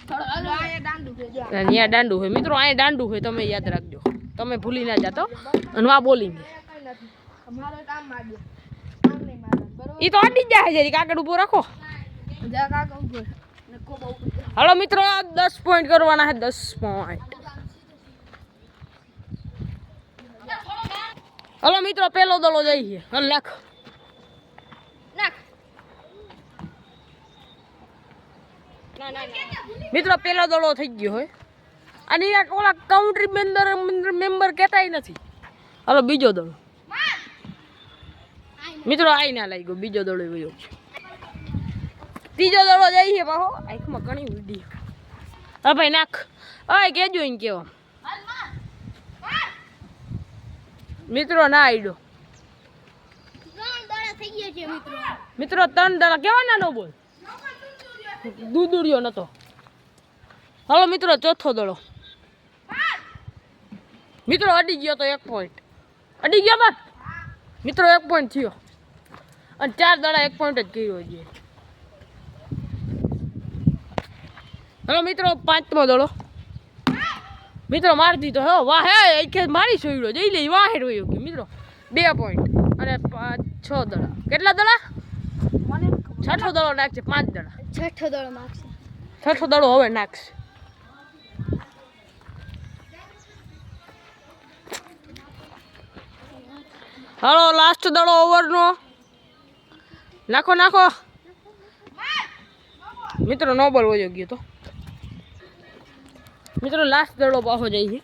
અહીંયા દાંડુ હોય મિત્રો, અહીંયા દાંડુ હોય, તમે યાદ રાખજો, તમે ભૂલી ના જાતો. અને આ બોલિંગ એ તો અડી જ જાય છે, કાગળ ઉભો રાખો. હાલો મિત્રો 10 પોઈન્ટ કરવાના છે, 10 પોઈન્ટ. હાલો મિત્રો પેલો દડો જઈએ, લાખ મિત્રો પેલો દડો થઈ ગયો હોય અને ઓલા કાઉન્ટ્રી મેમ્બર કહેતાય નથી. હાલો બીજો દડો મિત્રો આઈ ના લાગ્યો, બીજો દડો ગયો. ત્રીજો દડો જઈએ પાછો, આંખમાં ઘણી ઉડી. હા ભાઈ નાખ, હા કેજો એને કેવા મિત્રો ના આઈડો મિત્રો 3 દડા કેવા ના બોલ દૂધુડિયો નતો. હાલો મિત્રો ચોથો દડો મિત્રો અડી ગયો તો 1 પોઈન્ટ અડી ગયો બસ મિત્રો 1 પોઈન્ટ થયો અને 4 દડા 1 પોઈન્ટ જ કર્યો છે. હાલો મિત્રો પાંચમો દડો મિત્રો મારી દીધો હો, વાહ હે કે મારી સોયડો જઈ લે વાહ રોયો કે મિત્રો 2 પોઈન્ટ અને 6 દડા. કેટલા દડા? છઠ્ઠો દડો નાખશે, 5 દડા. છઠ્ઠો દડો હવે નાખશે. હાલો લાસ્ટ દડો ઓવરનો નાખો નાખો મિત્રો, નો બોલ વયો ગયો તો મિત્રો. લાસ્ટ દડો પાછો જાય છે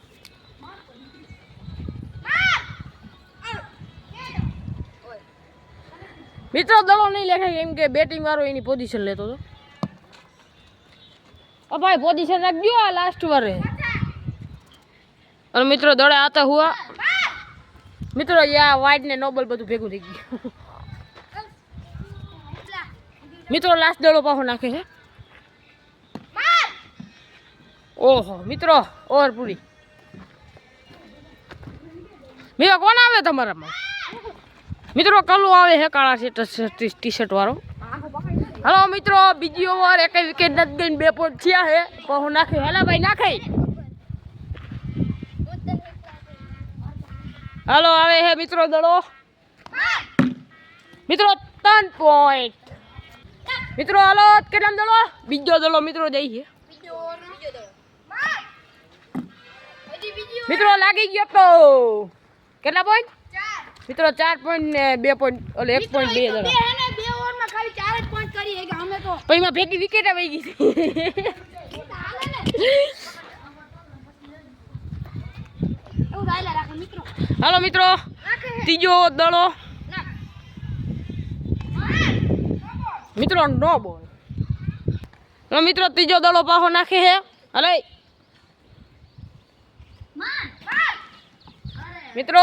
મિત્રો. દડો નહીં લેખાય કેમ કે બેટિંગ વાળો એની પોઝિશન લેતો હતો. ભાઈ પોઝિશન રાખજો આ લાસ્ટ વારે. અને મિત્રો દડે આતા હુઆ મિત્રો, યા વાઇડ ને નોબલ બધું ભેગું થઈ ગયું મિત્રો. લાસ્ટ દડો પાછો નાખે છે. ઓહો મિત્રો ઓવર પૂરી. મિત્રો કોણ આવે તમારામાં? મિત્રો કલ્લુ આવે છે, કાળા ટી શર્ટ વાળો. હાલો મિત્રો બીજી ઓવર, એક વિકેટ નથી ગઈ, 2 પોઈન્ટ થયા છે. પાછો નાખે. હેલા ભાઈ નાખે. હાલો આવે છે મિત્રો દડો મિત્રો 3 પોઈન્ટ મિત્રો. હાલો કેટલા દડો? બીજો દડો મિત્રો જાય છે મિત્રો. લાગી ગયો તો કેટલા પોઈન્ટ મિત્રો? 4 પોઈન્ટ ને 2 પોઈન્ટ ઓલે 1 પોઈન્ટ 2 દડા. 2 ઓવરમાં ખાલી 4 જ પોઈન્ટ કરી કે અમે તો પછી માં ભેગી વિકેટ આવી ગઈ. હાલો મિત્રો ત્રીજો દડો મિત્રો નો બોલ. મિત્રો ત્રીજો દડો પાછો નાખે છે. હલે મિત્રો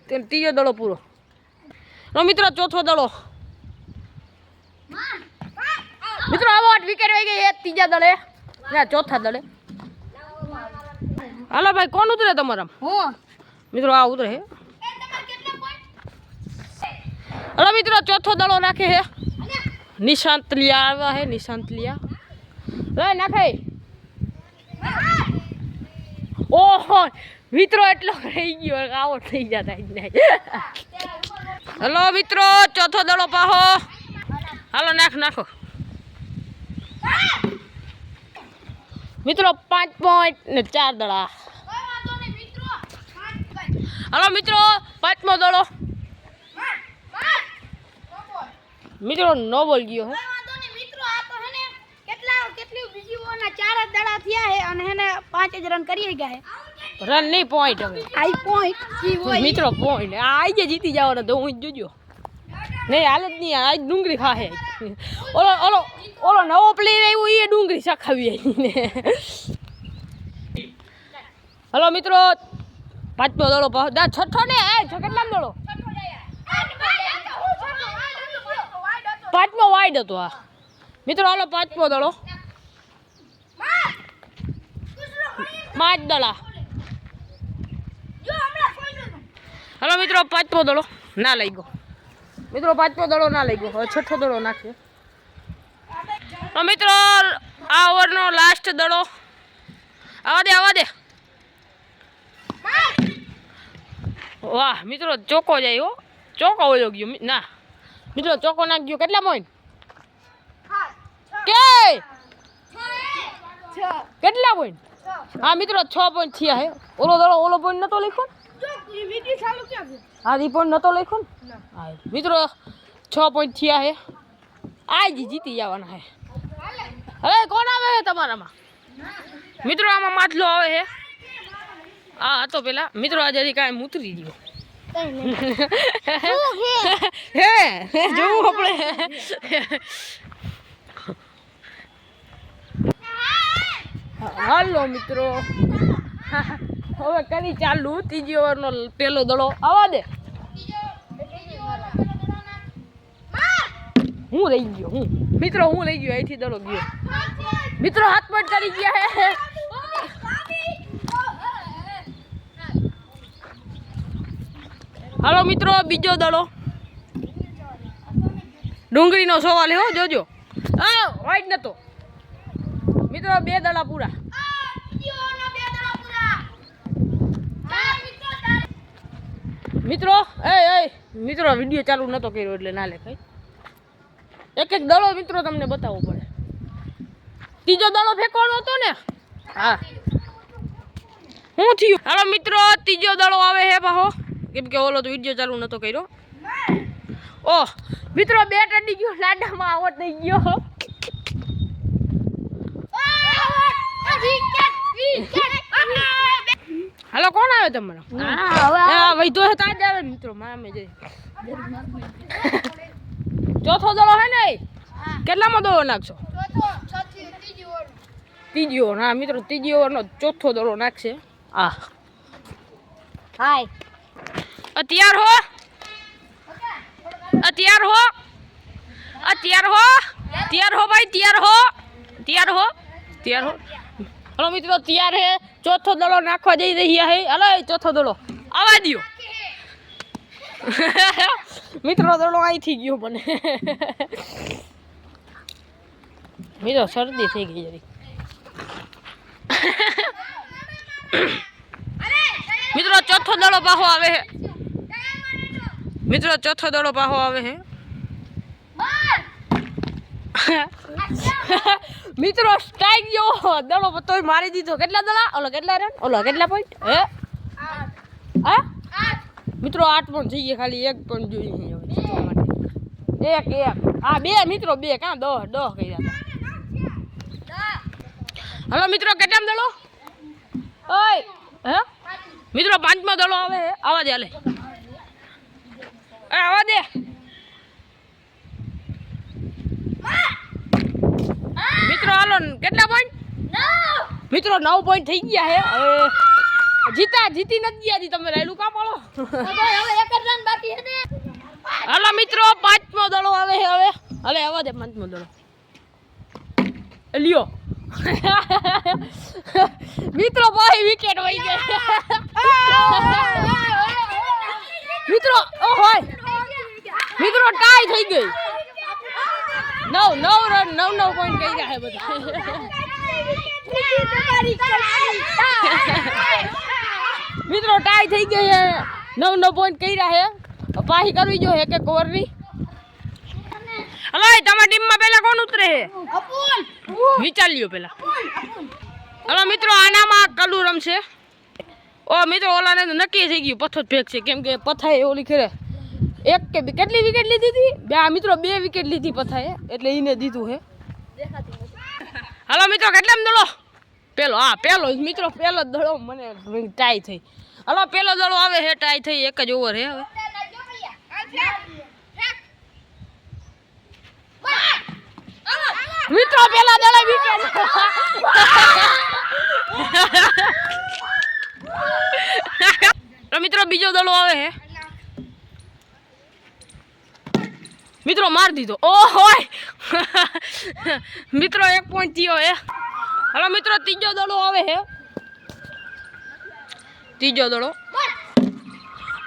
ત્રીજો દડો પૂરો. મિત્રો ચોથો દડો મિત્રો. આવો 8 વિકેટ આવી ગઈ છે ત્રીજા દડે ના ચોથા દડે. હાલો ભાઈ કોણ ઉતરે તમારા? મિત્રો આ ઉતરે છે. હાલો મિત્રો ચોથો દડો નાખે છે. નિશાંત લિયા આવ્યા છે, નિશાંત લિયા લે નાખે. ઓહો મિત્રો એટલો રહી ગયો, આવો થઈ જતા. હલો મિત્રો ચોથો દડો પાહો. હાલો નાખો મિત્રો. 5 પોઈન્ટ ને 4 દડા. હાલો મિત્રો 5મો દડો મિત્રો નો બોલ ગયો હે. કેટલી બીજી ઓવરના 4 જ દડા થયા છે અને એને 5 જ રન કરી ગયા છે. રન નહીં પોઈન્ટ. હવે આઈ પોઈન્ટ મિત્રો પોઈન્ટ આઈ જે જીતી જવાનો તો હું જ જોજો નહીં. હાલ જ નહીં, આજ ડુંગળી ખાહે. ઓલો ઓલો ઓલો નવો પ્લેયર આવ્યો એ ડુંગળી સખાવી ને. હલો મિત્રો 5મો દડો પાછો. છઠ્ઠો ને કેટલા દડો? 5મો વાઈડ હતો આ મિત્રો. હાલો 5મો દડો 5 દડા. હલો મિત્રો 5મો દડો ના લઈ ગયો મિત્રો. 5મો દડો ના લઈ ગયો. હવે છઠ્ઠો દડો નાખીએ. મિત્રો આ ઓવરનો લાસ્ટ દડો. આવા દે. વાહ મિત્રો, ચોકો જાય હો. ચોકો ઓલો ગયો ના મિત્રો, ચોકો નાખ ગયો. કેટલા પોઈન્ટ કે કેટલા પોઈન્ટ? હા મિત્રો 6 પોઈન્ટ થયા હે. ઓલો પોઈન્ટ નતો લખ્યો હા, ઈ પોઈન્ટ નતો લખ્યો ને. હા મિત્રો 6 પોઈન્ટ થયા હે. આજ જીતી જવાના હે. હવે કોણ આવે છે તમારામાં? મિત્રો આમાં માટલો આવે છે. આ હતો પેલા મિત્રો, આજે હજી કાંઈ ઉતરી ગયો હે જોવું આપણે. હાલો મિત્રો, હવે કરી ચાલુ ત્રીજી ઓવરનો પેલો દડો. આવા દે. હું લઈ ગયો મિત્રો, હું લઈ ગયો. અહીંથી દડો ગયો મિત્રો. હાથ પટ કરી ગયા હે. હાલો મિત્રો, બીજો દડો. ડુંગળીનો સવાલ હો, જોજો. હા વાઈટ નતો મિત્રો. 2 દડા પૂરા. મિત્રો મિત્રો વિડીયો ચાલુ નતો કર્યો એટલે ના લેખાય. એક દડો મિત્રો તમને બતાવવો પડે. ત્રીજો દડો ફેંકવાનો હતો ને. હા શું થયું? હાલો મિત્રો, ત્રીજો દડો આવે હે પાહો, કેમ કે ઓલો તો વિડીયો ચાલુ નતો કર્યો. ઓહ મિત્રો, 2 ટડી ગયો. લાડામાં આવટ થઈ ગયો. હાલો કોણ આવે તમારો? હા ભાઈ તો તાજ આવે મિત્રો. મામે જઈ ચોથો દડો હે ને. કેટલામાં દડો નાખશો? ત્રીજી ઓવર. હા મિત્રો, ત્રીજી ઓવરનો ચોથો દડો નાખશે. હા હાય. તૈયાર હો ભાઈ, તૈયાર હો. હલો મિત્રો, તૈયાર હે. ચોથો દડો નાખવા જઈ રહ્યા હે. હલો ચોથો દડો આવા દો મિત્રો. દડો અહીંથી ગયો મને મિત્રો. શરદી થઈ ગઈ જરી મિત્રો. ચોથો દડો પાહો આવે હે મિત્રો. ચોથો દડો પાહો આવે હે મિત્રો. સ્ટ્રાઈક જો દડો તોય મારી દીધો. કેટલા દડા? કેટલા રન? કેટલા પોઈન્ટ હે? હા મિત્રો 8 પોઈન્ટ થઈ ગયા. ખાલી 1 પોઈન્ટ જોઈએ જીતવા માટે. એક હા 2 મિત્રો. 2 કાં 10 કર્યા હતા. હલો મિત્રો, કેટલામ દડો? ઓય હે મિત્રો, 5મો દડો આવે હે. આવા દે. હાલે આવા દે મિત્રો. હાલો કેટલા પોઈન્ટ મિત્રો? 9 પોઈન્ટ થઈ ગયા હે. હવે જીતી નથી ગયા. તમે રાયલું કામ પાડો. હવે 1 રન બાકી છે. હાલો મિત્રો, 5મો દડો આવે છે હવે. હાલે આવા દે 5મો દડો. લ્યો મિત્રો, ભાઈ વિકેટ વહી ગઈ મિત્રો. ઓહોય મિત્રો, ટાઈ થઈ ગઈ. 9 રન 9 પોઈન્ટ કઈ ગયા હે બધા મિત્રો. ટાઈ થઈ ગઈ હે. 9 પોઈન્ટ કર્યા હે. પાહી કરવી જો હે કે કોરની. હલો તમારી ટીમમાં પેલા કોણ ઉતરે હે? વિચાર લ્યો પેલા. હલો મિત્રો, આનામાં કલુ રમશે. ઓ મિત્રો, ઓલાને તો નક્કી થઈ ગયું પથ્થર ફેંક છે. કેમ કે પથાએ ઓલી ખેરે એક કે કેટલી વિકેટ લીધી હતી? 2 મિત્રો. 2 વિકેટ લીધી પથાએ, એટલે એને દીધું હે. હલો મિત્રો, કેટલામ દડો? પેલો. હા પેલો મિત્રો. પેલો દડો મને ટાઈ થઈ. હલો પેલો દડો આવે હે. ટાઈ થઈ. 1 જ ઓવર હે હવે. મિત્રો પેલા દડા વિકેટ. તો મિત્રો બીજો દડો આવે હે મિત્રો. માર દીધો. ઓહોય મિત્રો 1 પોઈન્ટ થયો હે. હલો મિત્રો, ત્રીજો દડો આવે હે. ત્રીજો દડો.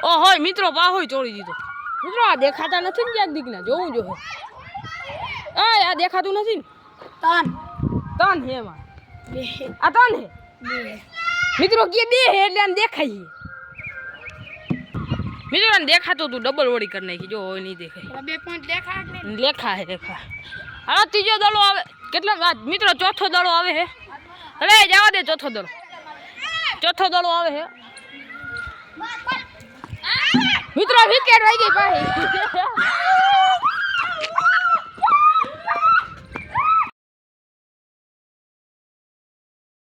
ઓહોય મિત્રો, પાહોય તોડી દીધો. મિત્રો આ દેખાતા નથી ને ક્યાંક દીકના. જોવું જોઈએ. આ દેખાતું નથી ને. ત્રણ હે એમાં બે આ ત્રણ હે બે મિત્રો કે બે હે એટલે આમ દેખાય છે મિત્રો આને દેખાતું તું ડબલ વળી કરી નાખી જો હોય નહીં દેખાય પેલા 2 પોઈન્ટ દેખા કે નહીં? લેખા હે લેખા હા ત્રીજો દડો આવે કેટલા મિત્રો ચોથો દડો આવે હે અરે જવા દે ચોથો દડો આવે હે મિત્રો વિકેટ રહી ગઈ પાછી